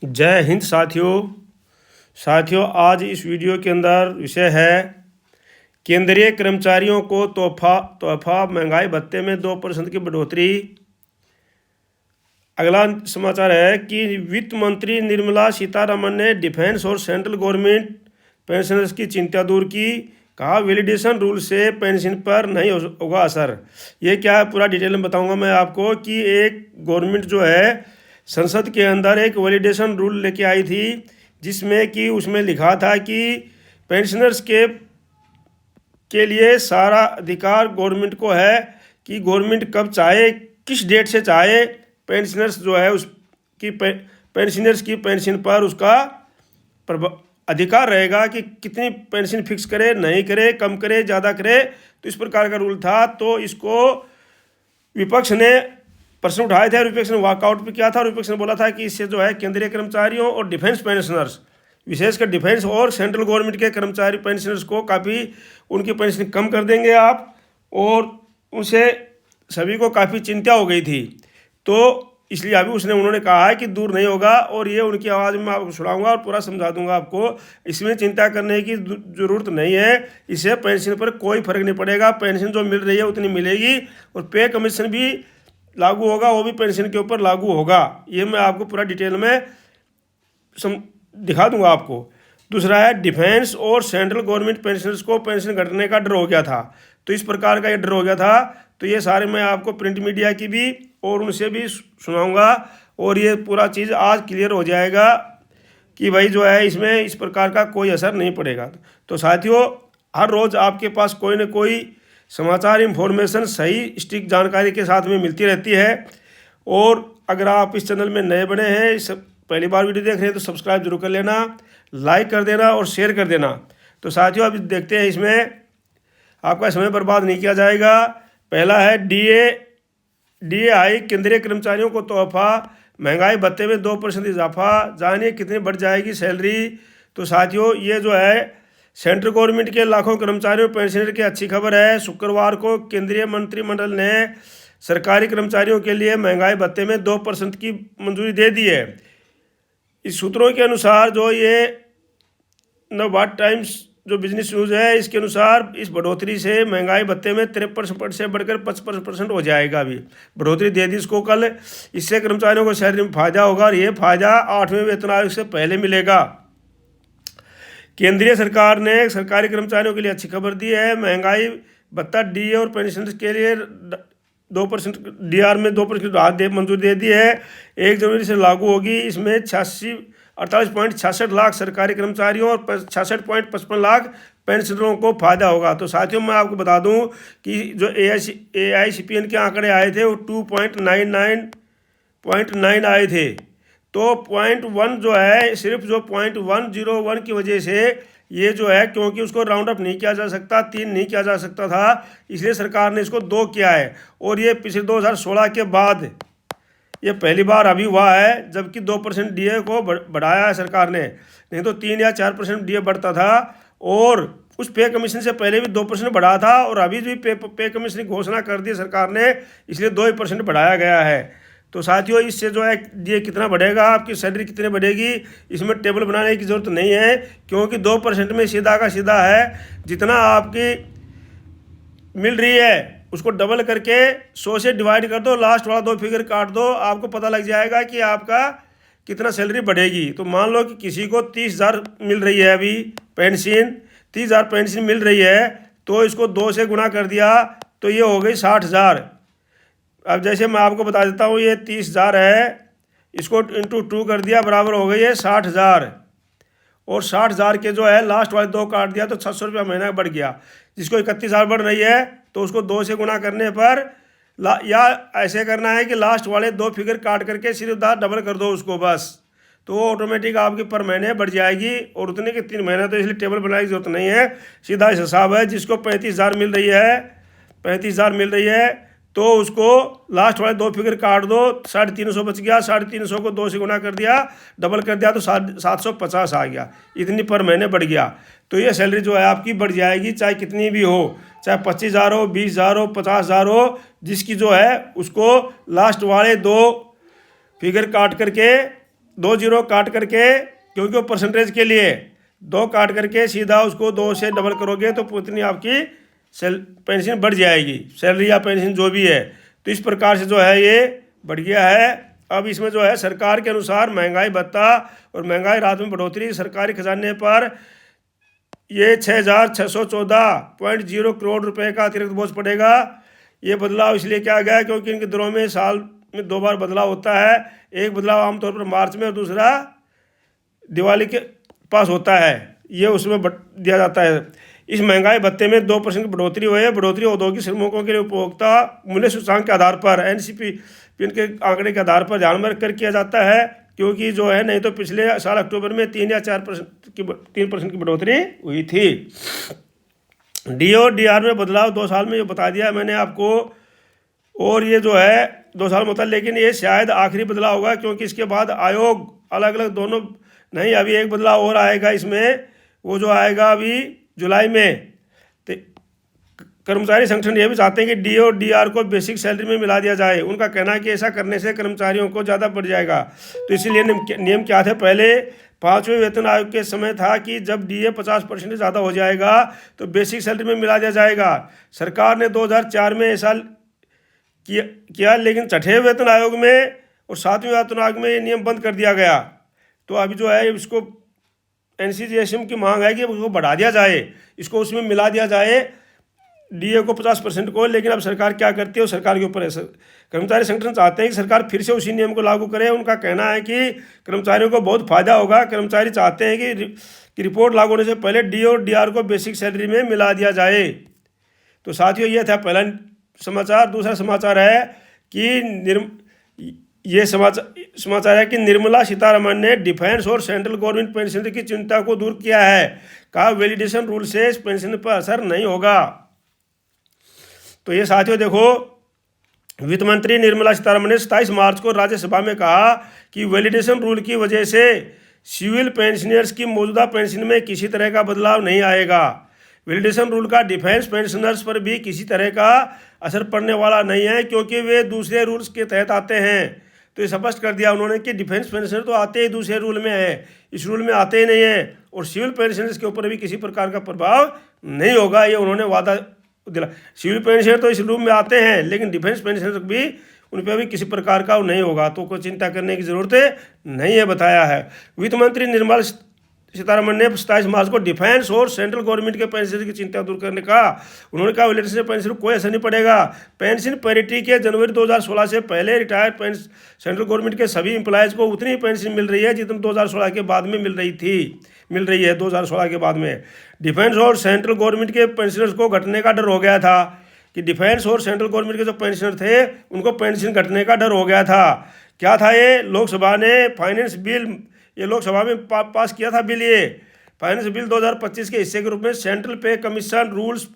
जय हिंद साथियों आज इस वीडियो के अंदर विषय है केंद्रीय कर्मचारियों को तोहफा महंगाई भत्ते में 2% की बढ़ोतरी। अगला समाचार है कि वित्त मंत्री निर्मला सीतारमण ने डिफेंस और सेंट्रल गवर्नमेंट पेंशनर्स की चिंता दूर की। कहा वैलिडेशन रूल से पेंशन पर नहीं होगा असर। ये क्या है पूरा डिटेल में बताऊंगा मैं आपको कि एक गवर्नमेंट जो है संसद के अंदर एक वैलिडेशन रूल लेके आई थी, जिसमें कि उसमें लिखा था कि पेंशनर्स के लिए सारा अधिकार गवर्नमेंट को है कि गवर्नमेंट कब चाहे किस डेट से चाहे पेंशनर्स जो है उसकी पेंशनर्स की पेंशन पर उसका अधिकार रहेगा कि कितनी पेंशन फिक्स करे, नहीं करे, कम करे, ज़्यादा करे। तो इस प्रकार का रूल था। तो इसको विपक्ष ने प्रश्न उठाए थे और विपक्ष ने वॉकआउट भी किया था और विपक्ष ने बोला था कि इससे जो है केंद्रीय कर्मचारियों और डिफेंस पेंशनर्स, विशेषकर डिफेंस और सेंट्रल गवर्नमेंट के कर्मचारी पेंशनर्स को काफ़ी उनकी पेंशन कम कर देंगे आप, और उनसे सभी को काफ़ी चिंता हो गई थी। तो इसलिए अभी उन्होंने कहा है कि दूर नहीं होगा, और ये उनकी आवाज़ में आपको सुनाऊंगा और पूरा समझा दूंगा आपको। इसमें चिंता करने की ज़रूरत नहीं है। इससे पेंशन पर कोई फर्क नहीं पड़ेगा। पेंशन जो मिल रही है उतनी मिलेगी, और पे कमीशन भी लागू होगा, वो भी पेंशन के ऊपर लागू होगा। ये मैं आपको पूरा डिटेल में दिखा दूंगा आपको। दूसरा है डिफेंस और सेंट्रल गवर्नमेंट पेंशनर्स को पेंशन घटने का डर हो गया था। तो इस प्रकार का ये डर हो गया था। तो ये सारे मैं आपको प्रिंट मीडिया की भी और उनसे भी सुनाऊंगा, और ये पूरा चीज़ आज क्लियर हो जाएगा कि भाई जो है इसमें इस प्रकार का कोई असर नहीं पड़ेगा। तो साथियों, हर रोज़ आपके पास कोई ना कोई समाचार इन्फॉर्मेशन सही स्टिक जानकारी के साथ में मिलती रहती है। और अगर आप इस चैनल में नए बने हैं, पहली बार वीडियो देख रहे हैं, तो सब्सक्राइब जरूर कर लेना, लाइक कर देना और शेयर कर देना। तो साथियों अभी देखते हैं, इसमें आपका समय बर्बाद नहीं किया जाएगा। पहला है डीए हाई, केंद्रीय कर्मचारियों को तोहफा, महंगाई भत्ते में 2% इजाफा, जानिए कितनी बढ़ जाएगी सैलरी। तो साथियों ये जो है सेंट्रल गवर्नमेंट के लाखों कर्मचारियों पेंशनर की अच्छी खबर है। शुक्रवार को केंद्रीय मंत्रिमंडल ने सरकारी कर्मचारियों के लिए महंगाई भत्ते में 2% की मंजूरी दे दी है। इस सूत्रों के अनुसार जो ये नवभारत टाइम्स जो बिजनेस न्यूज़ है, इसके अनुसार इस बढ़ोतरी से महंगाई भत्ते में 53% से बढ़कर 55% हो जाएगा। अभी बढ़ोतरी दे दी इसको कल। इससे कर्मचारियों को सैलरी में फायदा होगा, और ये फायदा 8वें वेतन आयोग से पहले मिलेगा। केंद्रीय सरकार ने सरकारी कर्मचारियों के लिए अच्छी खबर दी है। महंगाई भत्ता डीए और पेंशन के लिए 2% डीआर में 2% राहत मंजूरी दे दी है। 1 जनवरी से लागू होगी। इसमें 48.66 लाख सरकारी कर्मचारियों और 66.55 लाख पेंशनरों को फायदा होगा। तो साथियों मैं आपको बता दूं कि जो AICPN के आंकड़े आए थे वो 2.99.9 आए थे। तो 0.1 जो है, सिर्फ जो 0.101 की वजह से ये जो है, क्योंकि उसको राउंड अप नहीं किया जा सकता, 3 नहीं किया जा सकता था, इसलिए सरकार ने इसको 2 किया है। और ये पिछले 2016 के बाद ये पहली बार अभी हुआ है, जबकि 2% डीए को बढ़ाया है सरकार ने। नहीं तो 3 या 4% डीए बढ़ता था, और उस पे कमीशन से पहले भी 2% बढ़ा था, और अभी भी पे कमीशन की घोषणा कर दी सरकार ने, इसलिए 2% बढ़ाया गया है। तो साथियों इससे जो है ये कितना बढ़ेगा, आपकी सैलरी कितनी बढ़ेगी, इसमें टेबल बनाने की ज़रूरत नहीं है, क्योंकि 2% में सीधा का सीधा है। जितना आपकी मिल रही है उसको डबल करके 100 से डिवाइड कर दो, लास्ट वाला 2 फिगर काट दो, आपको पता लग जाएगा कि आपका कितना सैलरी बढ़ेगी। तो मान लो कि किसी को 30,000 मिल रही है, अभी पेंशन 30,000 पेंशन मिल रही है, तो इसको 2 से गुणा कर दिया तो ये हो गई 60,000। अब जैसे मैं आपको बता देता हूँ, ये 30,000 है, इसको इंटू 2 कर दिया, बराबर हो गई है 60,000। और 60,000 के जो है लास्ट वाले 2 काट दिया तो 600 रुपया महीना बढ़ गया। जिसको 31,000 बढ़ रही है तो उसको 2 से गुना करने पर या ऐसे करना है कि लास्ट वाले 2 फिगर काट करके सिर्फ डबल कर दो उसको बस, तो वो ऑटोमेटिक आपकी पर महीने बढ़ जाएगी। और उतने के 3 महीने, तो इसलिए टेबल बनाने की जरूरत नहीं है, सीधा हिसाब है। जिसको 35,000 मिल रही है, 35,000 मिल रही है, तो उसको लास्ट वाले 2 फिगर काट दो, 350 बच गया, 350 को 2 से गुना कर दिया, डबल कर दिया तो 750 आ गया, इतनी पर महीने बढ़ गया। तो ये सैलरी जो है आपकी बढ़ जाएगी, चाहे कितनी भी हो, चाहे 25,000 हो, 20,000 हो, 50,000 हो। जिसकी जो है उसको लास्ट वाले 2 फिगर काट करके 2 जीरो काट करके, क्योंकि वो परसेंटेज के लिए 2 काट करके सीधा उसको 2 से डबल करोगे तो उतनी आपकी पेंशन बढ़ जाएगी, सैलरी या पेंशन जो भी है। तो इस प्रकार से जो है ये बढ़ गया है। अब इसमें जो है सरकार के अनुसार महंगाई भत्ता और महंगाई राहत में बढ़ोतरी सरकारी खजाने पर ये 6,614.0 करोड़ रुपए का अतिरिक्त बोझ पड़ेगा। ये बदलाव इसलिए किया गया क्योंकि इनके दरों में साल में 2 बार बदलाव होता है। एक बदलाव आमतौर पर मार्च में और दूसरा दिवाली के पास होता है, ये उसमें दिया जाता है। इस महंगाई भत्ते में 2% की बढ़ोतरी हुई है। बढ़ोतरी औद्योगिक श्रमिकों के लिए उपभोक्ता मूल्य सूचकांक के आधार पर एनसीपी के आंकड़े के आधार पर ध्यान में रखकर किया जाता है, क्योंकि जो है नहीं तो पिछले साल अक्टूबर में 3 या 3% की बढ़ोतरी हुई थी। डी और डी आर में बदलाव 2 साल में ये बता दिया मैंने आपको, और ये जो है 2 साल में होता है, लेकिन ये शायद आखिरी बदलाव होगा क्योंकि इसके बाद आयोग अलग अलग दोनों नहीं, अभी एक बदलाव और आएगा इसमें, वो जो आएगा अभी जुलाई में। तो कर्मचारी संगठन ये भी चाहते हैं कि डी और डी आर को बेसिक सैलरी में मिला दिया जाए। उनका कहना है कि ऐसा करने से कर्मचारियों को ज़्यादा बढ़ जाएगा। तो इसीलिए नियम क्या थे, पहले 5वें वेतन आयोग के समय था कि जब डीए 50% से ज़्यादा हो जाएगा तो बेसिक सैलरी में मिला दिया जाएगा। सरकार ने 2004 में ऐसा किया, लेकिन 6ठे वेतन आयोग में और 7वें वेतन आयोग में ये नियम बंद कर दिया गया। तो अभी जो है इसको एनसीजीएसएम की मांग है कि उसको बढ़ा दिया जाए, इसको उसमें मिला दिया जाए डीए को 50% को। लेकिन अब सरकार क्या करती है वो सरकार के ऊपर है। कर्मचारी संगठन चाहते हैं कि सरकार फिर से उसी नियम को लागू करे। उनका कहना है कि कर्मचारियों को बहुत फायदा होगा। कर्मचारी चाहते हैं कि रिपोर्ट लागू होने से पहले डी और डीआर को बेसिक सैलरी में मिला दिया जाए। तो साथियों ये था पहला समाचार। दूसरा समाचार है कि ये समाचार है कि निर्मला सीतारमण ने डिफेंस और सेंट्रल गवर्नमेंट पेंशन की चिंता को दूर किया है। कहा वैलिडेशन रूल से इस पेंशन पर असर नहीं होगा। तो ये साथियों देखो, वित्त मंत्री निर्मला सीतारमण ने 27 मार्च को राज्यसभा में कहा कि वैलिडेशन रूल की वजह से सिविल पेंशनर्स की मौजूदा पेंशन में किसी तरह का बदलाव नहीं आएगा। वैलिडेशन रूल का डिफेंस पेंशनर्स पर भी किसी तरह का असर पड़ने वाला नहीं है, क्योंकि वे दूसरे रूल्स के तहत आते हैं। तो ये स्पष्ट कर दिया उन्होंने कि डिफेंस पेंशनर तो आते ही दूसरे रूल में है, इस रूल में आते ही नहीं है, और सिविल पेंशनर्स के ऊपर भी किसी प्रकार का प्रभाव नहीं होगा, ये उन्होंने वादा दिला। सिविल पेंशनर तो इस रूल में आते हैं, लेकिन डिफेंस पेंशनर भी उन पर भी किसी प्रकार का नहीं होगा, तो कोई चिंता करने की जरूरत नहीं है, बताया है। वित्त मंत्री निर्मला सीतारमण ने 27 मार्च को डिफेंस और सेंट्रल गवर्नमेंट के पेंशन की चिंता दूर करने का उन्होंने कहा वैलिडेशन पेंशन को कोई असर नहीं पड़ेगा। पेंशन पैरिटी के जनवरी 2016 से पहले रिटायर्ड सेंट्रल गवर्नमेंट के सभी एम्प्लॉयज़ को उतनी पेंशन मिल रही है जितनी 2016 के बाद में मिल रही है 2016 के बाद में। डिफेंस और सेंट्रल गवर्नमेंट के पेंशनर्स को घटने का डर हो गया था कि डिफेंस और सेंट्रल गवर्नमेंट के जो पेंशनर थे उनको पेंशन घटने का डर हो गया था। क्या था ये, लोकसभा ने फाइनेंस बिल, ये लोकसभा में पास किया था बिल, ये फाइनेंस बिल 2025 के हिस्से के रूप में सेंट्रल पे commission rules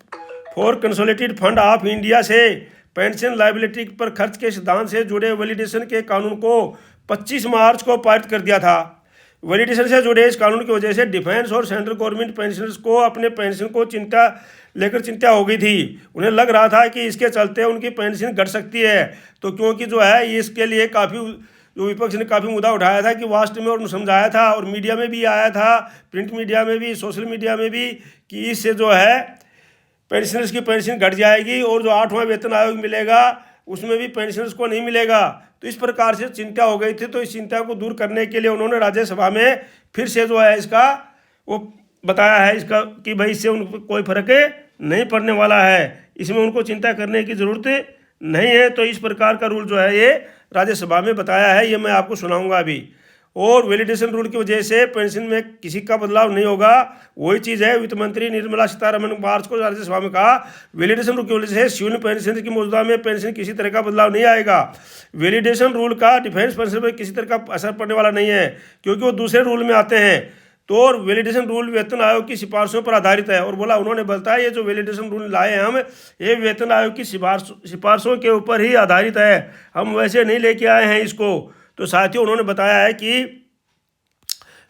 for consolidated fund of India से पेंशन लायबिलिटी पर खर्च के सिद्धांत से जुड़े वैलिडेशन के कानून को 25 मार्च को पारित कर दिया था। वैलिडेशन से जुड़े इस कानून की वजह से डिफेंस और सेंट्रल गवर्नमेंट पेंशनर्स को अपने पेंशन को चिंता हो गई थी। उन्हें लग रहा था कि इसके चलते उनकी पेंशन घट सकती है। तो क्योंकि जो है इसके लिए काफ़ी जो विपक्ष ने काफ़ी मुद्दा उठाया था कि वास्तव में, और समझाया था, और मीडिया में भी आया था, प्रिंट मीडिया में भी, सोशल मीडिया में भी, कि इससे जो है पेंशनर्स की पेंशन घट जाएगी और जो 8वां वेतन आयोग मिलेगा उसमें भी पेंशनर्स को नहीं मिलेगा। तो इस प्रकार से चिंता हो गई थी। तो इस चिंता को दूर करने के लिए उन्होंने राज्यसभा में फिर से जो है इसका वो बताया है इसका कि भाई इससे उनको कोई फर्क नहीं पड़ने वाला है, इसमें उनको चिंता करने की ज़रूरत नहीं है। तो इस प्रकार का रूल जो है ये राज्यसभा में बताया है, ये मैं आपको सुनाऊंगा अभी। और वैलिडेशन रूल की वजह से पेंशन में किसी का बदलाव नहीं होगा, वही चीज़ है। वित्त मंत्री निर्मला सीतारमण मार्च को राज्यसभा में कहा वैलिडेशन रूल की वजह से सिविल पेंशन की मौजूदा में पेंशन किसी तरह का बदलाव नहीं आएगा। वैलिडेशन रूल का डिफेंस पेंशन पर किसी तरह का असर पड़ने वाला नहीं है, क्योंकि वो दूसरे रूल में आते हैं। तो और वैलिडेशन रूल वेतन आयोग की सिफारिशों पर आधारित है। और बोला उन्होंने बताया ये जो वैलिडेशन रूल लाए हैं हम, ये वेतन आयोग की सिफारिशों के ऊपर ही आधारित है, हम वैसे नहीं लेके आए हैं इसको। तो साथियों उन्होंने बताया है कि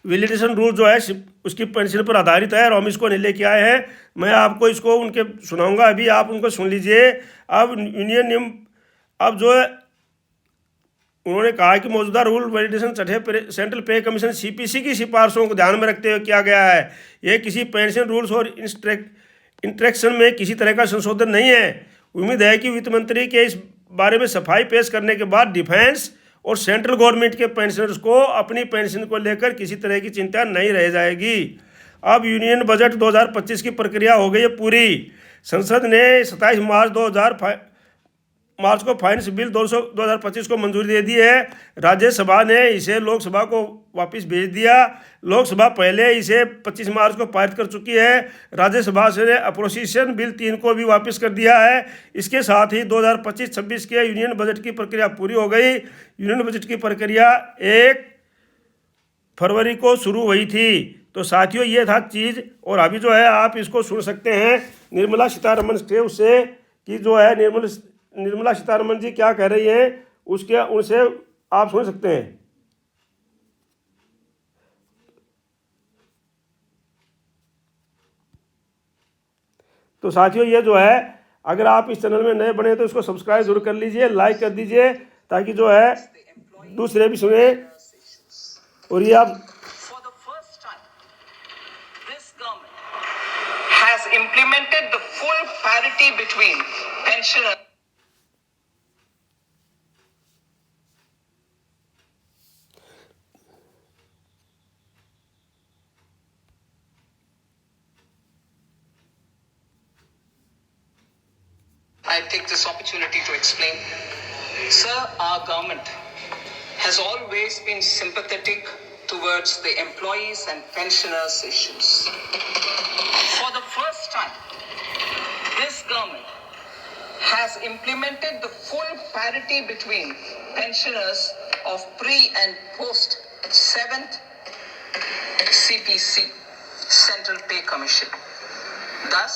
वैलिडेशन रूल जो है उसकी पेंशन पर आधारित है और हम इसको नहीं लेके आए हैं। मैं आपको इसको उनके सुनाऊंगा अभी, आप उनको सुन लीजिए। अब यूनियन नियम, अब जो है उन्होंने कहा कि मौजूदा रूल वैलिडेशन छठे सेंट्रल पे कमीशन सीपीसी की सिफारिशों को ध्यान में रखते हुए किया गया है। यह किसी पेंशन रूल्स और इंस्ट्रक्शन में किसी तरह का संशोधन नहीं है। उम्मीद है कि वित्त मंत्री के इस बारे में सफाई पेश करने के बाद डिफेंस और सेंट्रल गवर्नमेंट के पेंशनर्स को अपनी पेंशन को लेकर किसी तरह की चिंता नहीं रह जाएगी। अब यूनियन बजट 2025 की प्रक्रिया हो गई है पूरी। संसद ने 27 मार्च को फाइनेंस बिल 2025 को मंजूरी दे दी है। राज्यसभा ने इसे लोकसभा को वापस भेज दिया। लोकसभा पहले इसे 25 मार्च को पारित कर चुकी है। राज्यसभा से अप्रोप्रिएशन बिल 3 को भी वापस कर दिया है। इसके साथ ही 2025-26 के यूनियन बजट की प्रक्रिया पूरी हो गई। यूनियन बजट की प्रक्रिया 1 फरवरी को शुरू हुई थी। तो साथियों, ये था चीज़। और अभी जो है आप इसको सुन सकते हैं निर्मला सीतारमण से, उससे कि जो है निर्मला सीतारमण जी क्या कह रही हैं उनसे आप सुन सकते हैं। तो साथियों, ये जो है, अगर आप इस चैनल में नए बने तो इसको सब्सक्राइब जरूर कर लीजिए, लाइक कर दीजिए, ताकि जो है दूसरे भी सुने। और ये आप has implemented the full parity between pensioners. I take this opportunity to explain. Sir, our government has always been sympathetic towards the employees and pensioners' issues. For the first time, this government has implemented the full parity between pensioners of pre- and post-7th CPC, Central Pay Commission. Thus,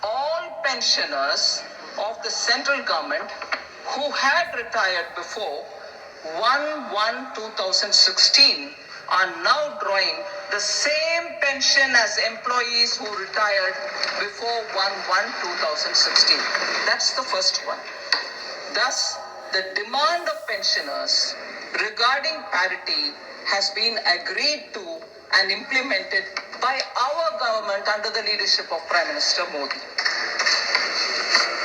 all pensioners of the central government who had retired before 1/1/2016 are now drawing the same pension as employees who retired before 1/1/2016. That's the first one. Thus, the demand of pensioners regarding parity has been agreed to and implemented by our government under the leadership of Prime Minister Modi.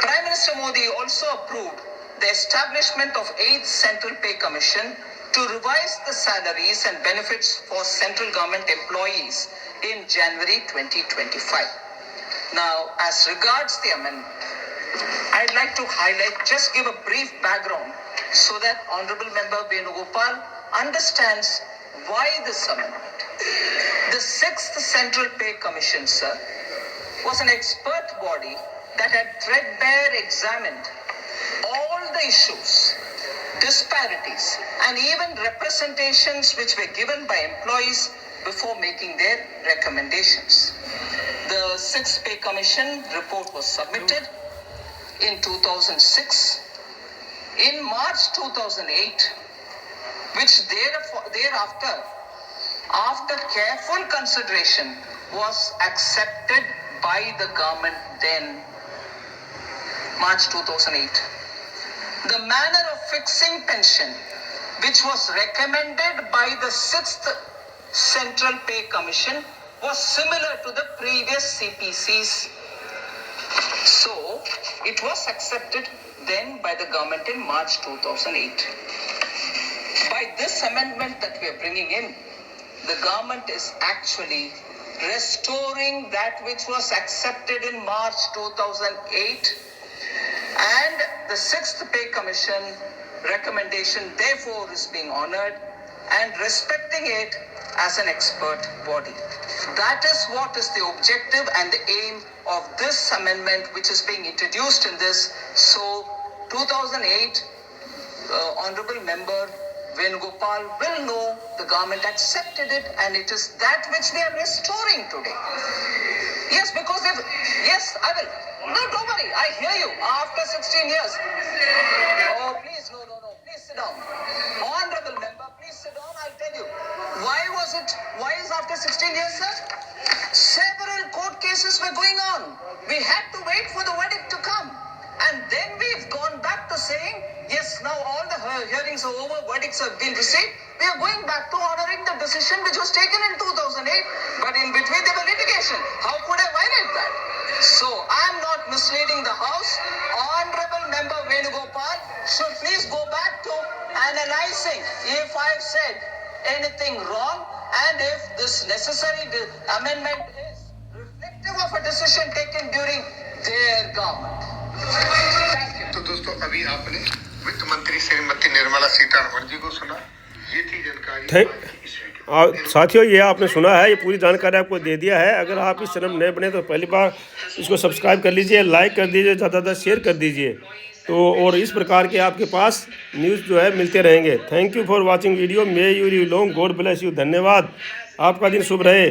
Prime Minister Modi also approved the establishment of 8th Central Pay Commission to revise the salaries and benefits for central government employees in January 2025. Now, as regards the amendment, I'd like to just give a brief background so that Honorable Member Venugopal understands why this amendment. The 6th Central Pay Commission, sir, was an expert body that had threadbare examined all the issues, disparities, and even representations which were given by employees before making their recommendations. The 6th Pay Commission report was submitted in 2006. In March 2008, which thereafter, after careful consideration, was accepted by the government then, March 2008. The manner of fixing pension, which was recommended by the 6th Central Pay Commission, was similar to the previous CPCs. So, it was accepted then by the government in March 2008. By this amendment that we are bringing in, the government is actually restoring that which was accepted in March 2008, and the 6th Pay Commission recommendation therefore is being honored and respecting it as an expert body. That is what is the objective and the aim of this amendment which is being introduced in this. So 2008, Honorable Member Venugopal will know the government accepted it, and it is that which they are restoring today. Yes, because yes, I will. No, don't worry. I hear you. After 16 years. Oh, please, no. Please sit down. Honorable Member, please sit down. I'll tell you. Why is after 16 years, sir? Several court cases were going on. We had to wait for the verdict to come. And then we've gone back to to saying, yes, now all the hearings are over, verdicts have been received. We are going back to honoring the decision which was taken in 2008, but in between there were litigation. How could I violate that? So I am not misleading the House. Honorable Member Venugopal should please go back to analyzing if I have said anything wrong and if this necessary amendment is reflective of a decision taken during their government. Thank you. तो दोस्तों अभी आपने वित्त मंत्री श्रीमती निर्मला सीतारमण जी को सुना। ये थी जानकारी थैंक आज की इस वीडियो। साथियों, ये आपने सुना है, ये पूरी जानकारी आपको दे दिया है। अगर आप इस चैनल में नए बने तो पहली बार इसको सब्सक्राइब कर लीजिए, लाइक कर दीजिए, ज़्यादा ज़्यादा शेयर कर दीजिए। तो और इस प्रकार के आपके पास न्यूज़ जो है मिलते रहेंगे। Thank you for watching video. May you live long, God bless you. धन्यवाद। आपका दिन शुभ रहे।